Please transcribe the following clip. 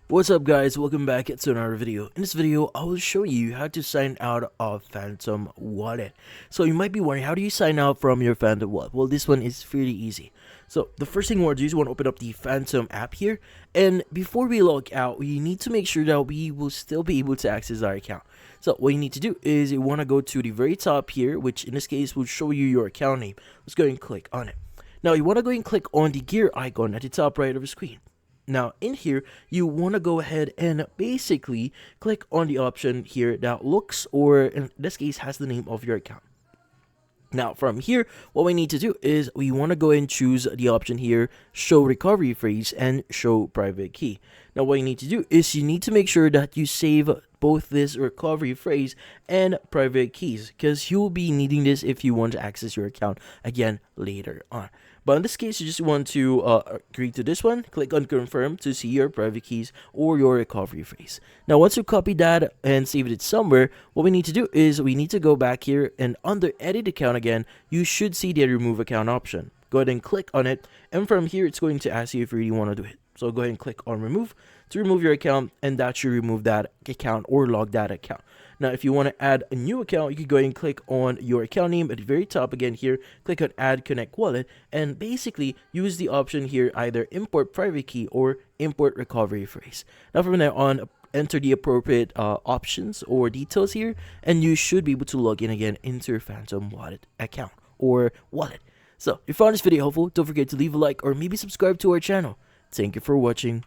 What's up guys, welcome back to another video. In this video, I will show you how to sign out of Phantom Wallet. So you might be wondering, how do you sign out from your Phantom Wallet? Well, this one is pretty easy. So the first thing we want to do is we want to open up the Phantom app here. And before we log out, we need to make sure that we will still be able to access our account. So what you need to do is you want to go to the very top here, which in this case will show you your account name. Let's go and click on it. Now you want to go and click on the gear icon at the top right of the screen. Now in here, you want to go ahead and basically click on the option here that looks, or in this case has the name of your account. Now from here, what we need to do is we want to go and choose the option here, show recovery phrase and show private key. Now what you need to do is you need to make sure that you save both this recovery phrase and private keys, because you'll be needing this if you want to access your account again later on. But in this case, you just want to agree to this one, click on confirm to see your private keys or your recovery phrase. Now once you copy that and save it somewhere, what we need to do is we need to go back here, and under edit account again, you should see the remove account option. Go ahead and click on it, and from here it's going to ask you if you really want to do it. So go ahead and click on remove to remove your account, and that should remove that account or log that account. Now if you want to add a new account, you can go ahead and click on your account name at the very top again here, click on add connect wallet, and basically use the option here, either import private key or import recovery phrase. Now from now on, enter the appropriate options or details here, and you should be able to log in again into your Phantom Wallet account or wallet. So if you found this video helpful, don't forget to leave a like or maybe subscribe to our channel. Thank you for watching.